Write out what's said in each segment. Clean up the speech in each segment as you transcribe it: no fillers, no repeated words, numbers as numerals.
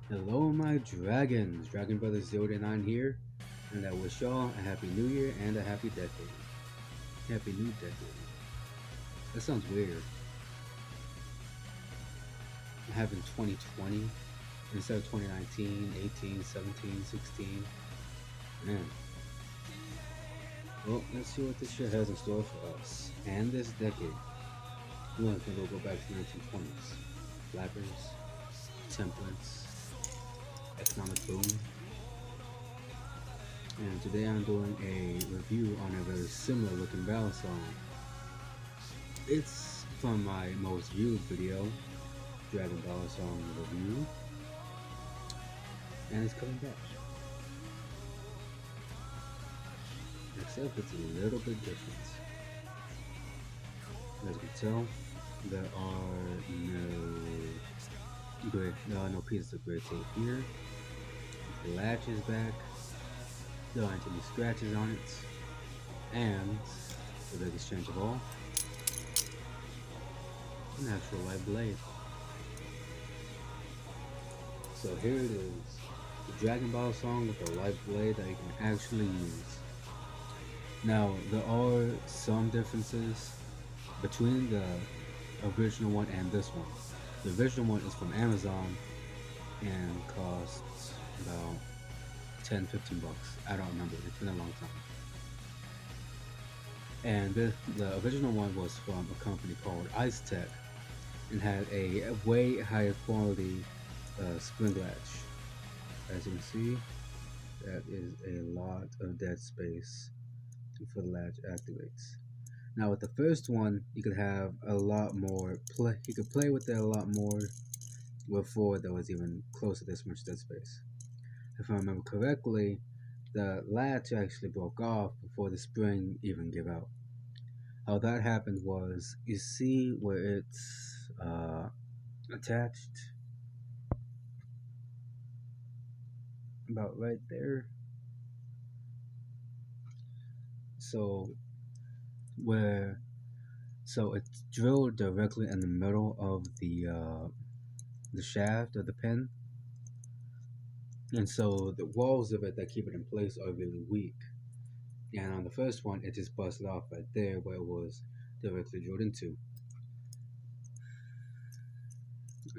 Hello, my dragons. Dragon Brother 009 here, and I wish y'all a happy new year and a happy decade. Happy new decade. That sounds weird. Having 2020 instead of 2019, 18, 17, 16. Man. Well, let's see what this year has in store for us. And this decade. We're going to go back to 1920s. Flappers, templates, economic boom. And today I'm doing a review on a very similar looking ballad song. It's from my most viewed video, Dragon Ball Song Review, and it's coming back. Except it's a little bit different. As you can tell, there are no pieces of gray tape here. The latch is back. There aren't any scratches on it, and the biggest change of all, an actual live blade. So here it is, the Dragon Ball song with a live blade that you can actually use. Now, there are some differences between the original one and this one. The original one is from Amazon and costs about 10-15 bucks. I don't remember, it's been a long time. And the original one was from a company called Ice Tech and had a way higher quality spring latch. As you can see, that is a lot of dead space before the latch activates. Now with the first one, you could have a lot more play. You could play with it a lot more before there was even close to this much dead space. If I remember correctly, the latch actually broke off before the spring even gave out. How that happened was, you see where it's attached, about right there. So where so it's drilled directly in the middle of the shaft of the pin, and so the walls of it that keep it in place are really weak. And on the first one, it just busted off right there where it was directly drilled into.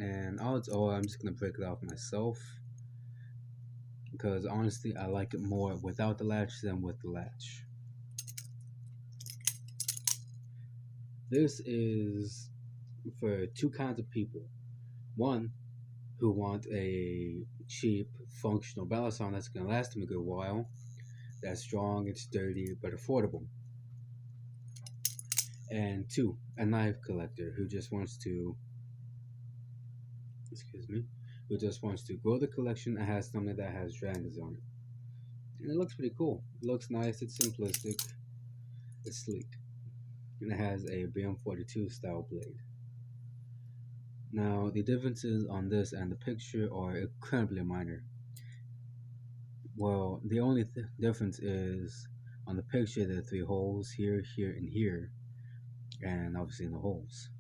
And odds are I'm just gonna break it off myself because honestly, I like it more without the latch than with the latch. This is for two kinds of people. One, who want a cheap, functional balisong that's going to last them a good while, that's strong and sturdy but affordable. And two, a knife collector who just wants to, grow the collection and has something that has dragons on it. And it looks pretty cool. It looks nice, it's simplistic, it's sleek, and it has a BM42 style blade. Now, the differences on this and the picture are incredibly minor. Well, the only difference is on the picture there are three holes here, here, and here, and obviously in the holes.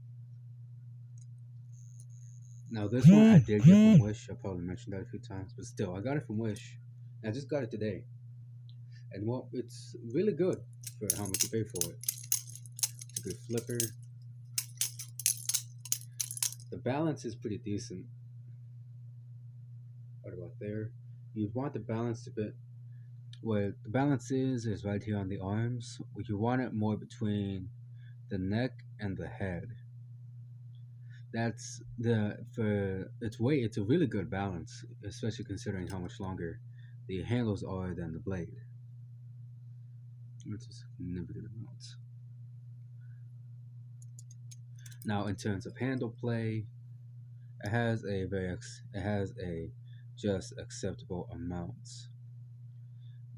Now this one I did get from Wish. I probably mentioned that a few times, but still, I got it from Wish. I just got it today, and well, it's really good for how much you pay for it. It's a good flipper. The balance is pretty decent. Right about there. You'd want the balance a bit. Where the balance is right here on the arms. You want it more between the neck and the head. That's the for its weight. It's a really good balance, especially considering how much longer the handles are than the blade. It's a significant amount. Now, in terms of handle play, it has a just acceptable amount.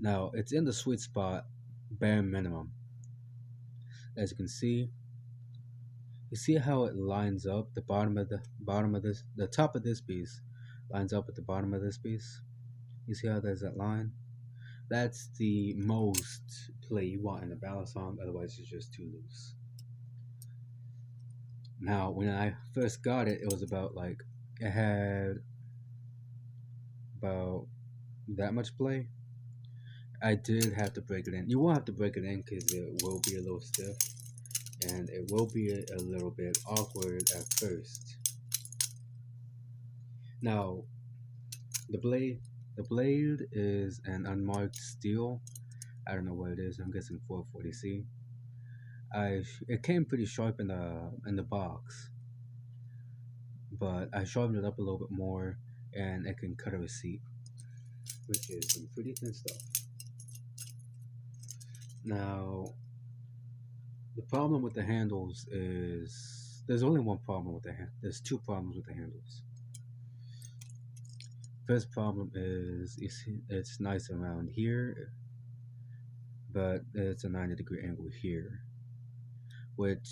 Now, it's in the sweet spot, bare minimum. As you can see, you see how it lines up the the top of this piece lines up with the bottom of this piece. You see how there's that line? That's the most play you want in a balisong, otherwise it's just too loose. Now, when I first got it, it was about like, it had about that much play, I did have to break it in. You will have to break it in because it will be a little stiff and it will be a little bit awkward at first. Now, the blade, the blade is an unmarked steel. I don't know what it is. I'm guessing 440C. It came pretty sharp in the box, but I sharpened it up a little bit more, and it can cut a receipt, which is some pretty thin stuff. Now, the problem with the handles is there's only one problem with the hand. There's two problems with the handles. First problem is it's nice around here, but it's a 90-degree angle here, which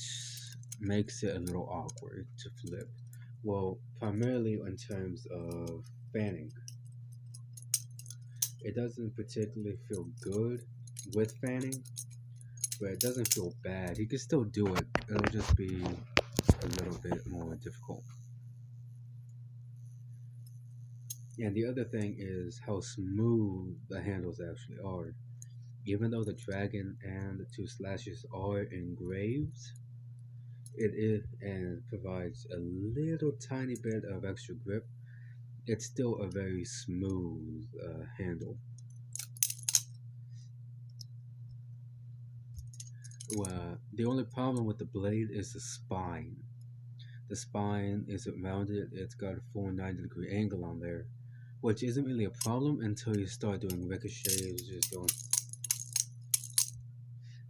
makes it a little awkward to flip. Well, primarily in terms of fanning. It doesn't particularly feel good with fanning, but it doesn't feel bad. You can still do it. It'll just be a little bit more difficult. And the other thing is how smooth the handles actually are. Even though the dragon and the two slashes are engraved, it is and provides a little tiny bit of extra grip. It's still a very smooth handle. The only problem with the blade is the spine. The spine isn't rounded, it's got a full 90-degree angle on there, which isn't really a problem until you start doing ricochets, just going.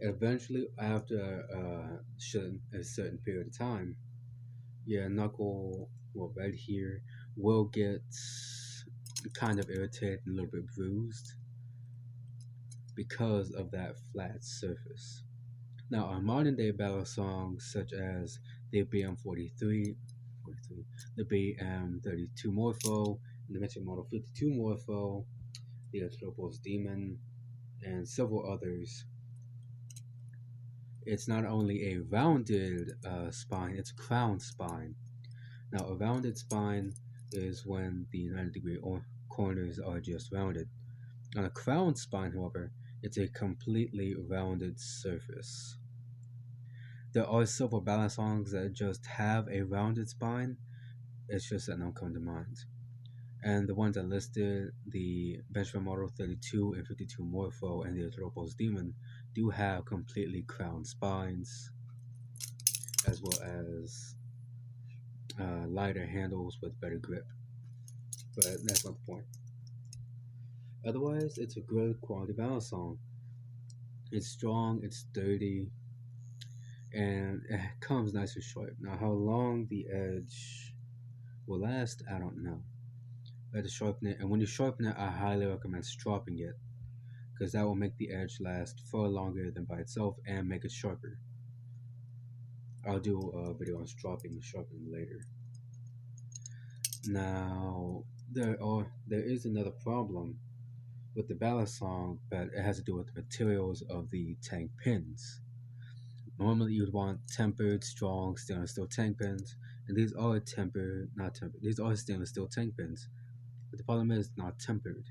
Eventually, after a certain period of time, your knuckle, well, right here, will get kind of irritated and a little bit bruised because of that flat surface. Now, on modern day battle songs such as the BM43, the BM32 Morpho, the Metric Model 52 Morpho, the Atropos Demon, and several others, it's not only a rounded spine, it's a crown spine. Now, a rounded spine is when the 90-degree corners are just rounded. On a crown spine, however, it's a completely rounded surface. There are several balance songs that just have a rounded spine. It's just that don't come to mind. And the ones I listed, the Benchmark Model 32 and 52 Morpho and the Atropos Demon, do have completely crowned spines, as well as lighter handles with better grip. But that's not the point. Otherwise, it's a good quality balance song. It's strong, it's sturdy, and it comes nice and short. Now, how long the edge will last, I don't know. I had to sharpen it, and when you sharpen it, I highly recommend stropping it, because that will make the edge last far longer than by itself and make it sharper. I'll do a video on stropping and sharpening later. Now, there is another problem with the ballast song, but it has to do with the materials of the tank pins. Normally, you'd want tempered, strong stainless steel tank pins, and these are not tempered. These are stainless steel tank pins, but the problem is not tempered.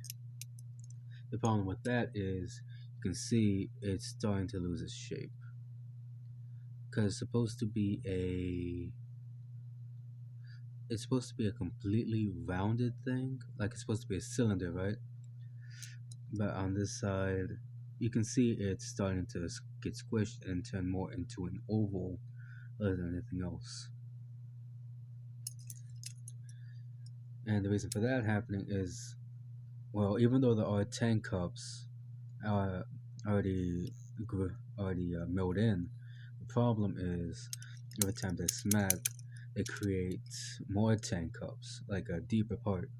The problem with that is you can see it's starting to lose its shape, because it's supposed to be a completely rounded thing, like it's supposed to be a cylinder, right? But on this side, you can see it's starting to get squished and turn more into an oval other than anything else. And the reason for that happening is, well, even though there are tank cups already milled in, the problem is every time they smack, they create more tank cups, like a deeper part.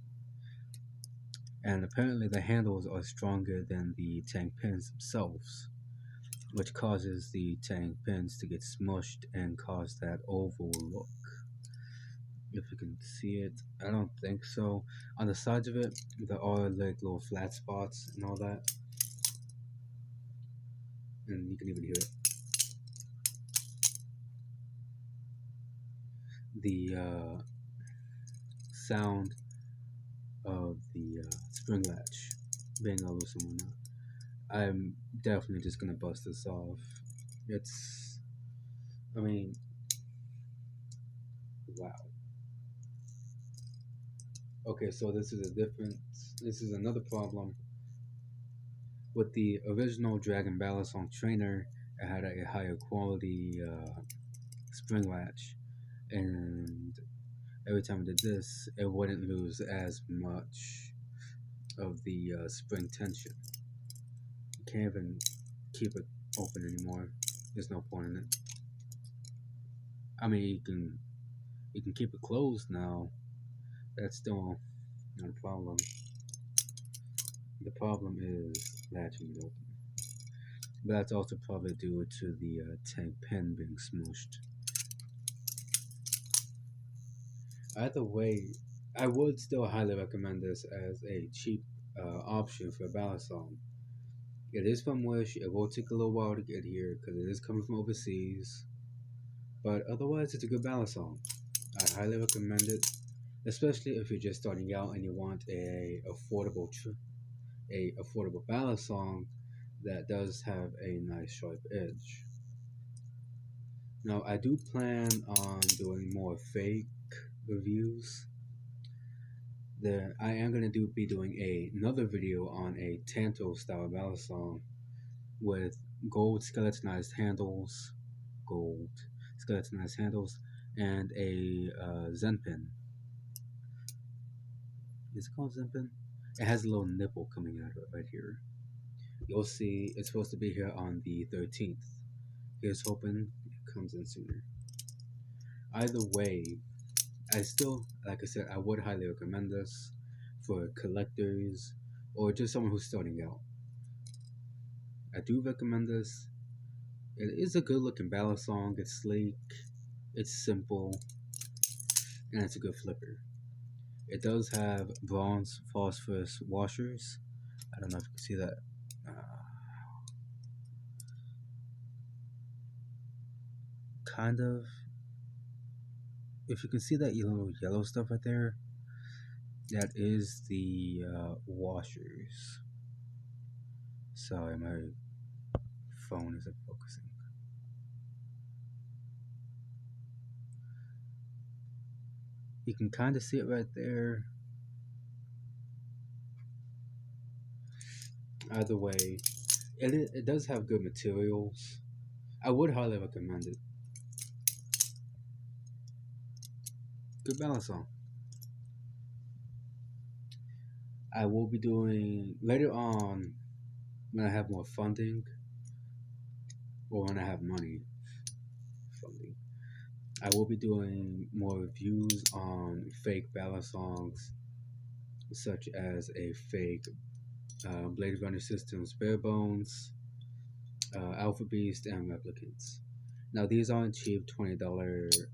And apparently the handles are stronger than the tank pins themselves, which causes the tank pins to get smushed and cause that oval look. If you can see it, I don't think so. On the sides of it, there are like little flat spots and all that, and you can even hear it. The sound of the spring latch being a loose and whatnot. I'm definitely just gonna bust this off. It's, I mean, wow. Okay, so this is a different. This is another problem with the original Dragon Balisong trainer. It had a higher quality spring latch, and every time I did this, it wouldn't lose as much of the spring tension. You can't even keep it open anymore. There's no point in it. I mean, you can keep it closed now. That's still not a problem. The problem is latching it open. But that's also probably due to the tank pen being smushed. Either way, I would still highly recommend this as a cheap option for balisong. It is from Wish. It will take a little while to get here because it is coming from overseas. But otherwise, it's a good balisong. I highly recommend it, especially if you're just starting out and you want a affordable balisong that does have a nice sharp edge. Now, I do plan on doing more fake reviews. I am going to be doing another video on a Tanto style balisong with gold skeletonized handles, gold skeletonized handles, and a Zen pin. Is it called Zen pin? It has a little nipple coming out of it right here. You'll see it's supposed to be here on the 13th. Here's hoping it comes in sooner. Either way, I still, like I said, I would highly recommend this for collectors or just someone who's starting out. I do recommend this. It is a good looking balisong. It's sleek, it's simple, and it's a good flipper. It does have bronze phosphorus washers. I don't know if you can see that. Kind of. If you can see that yellow stuff right there, that is the washers. Sorry, my phone isn't focusing. You can kind of see it right there. Either way, it does have good materials. I would highly recommend it. Good balance on. I will be doing later on when I have more funding or when I have money funding. I will be doing more reviews on fake balisongs, such as a fake Blade Runner Systems Bare Bones, Alpha Beast, and Replicants. Now, these aren't cheap $20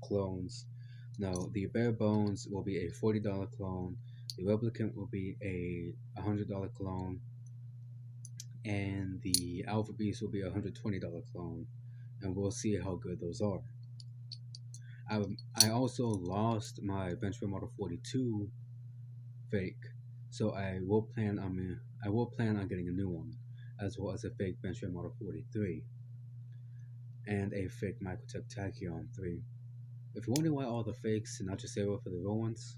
clones. No, the Bare Bones will be a $40 clone, the Replicant will be a $100 clone, and the Alpha Beast will be a $120 clone, and we'll see how good those are. I also lost my Benchmark Model 42 fake, so I will plan on getting a new one, as well as a fake Benchmark Model 43 and a fake Microtech Tachyon 3. If you're wondering why all the fakes and not just save up for the real ones,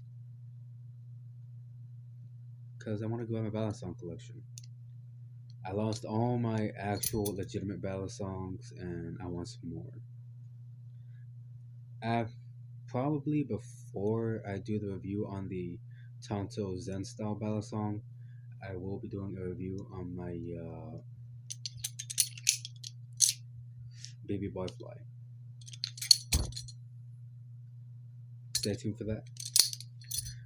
because I want to grow my balisong collection. I lost all my actual legitimate balisongs, and I want some more. Probably before I do the review on the Tonto Zen style balisong, I will be doing a review on my baby boy fly. Stay tuned for that.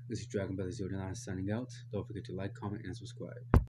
This is Dragon Belly 09 signing out. Don't forget to like, comment, and subscribe.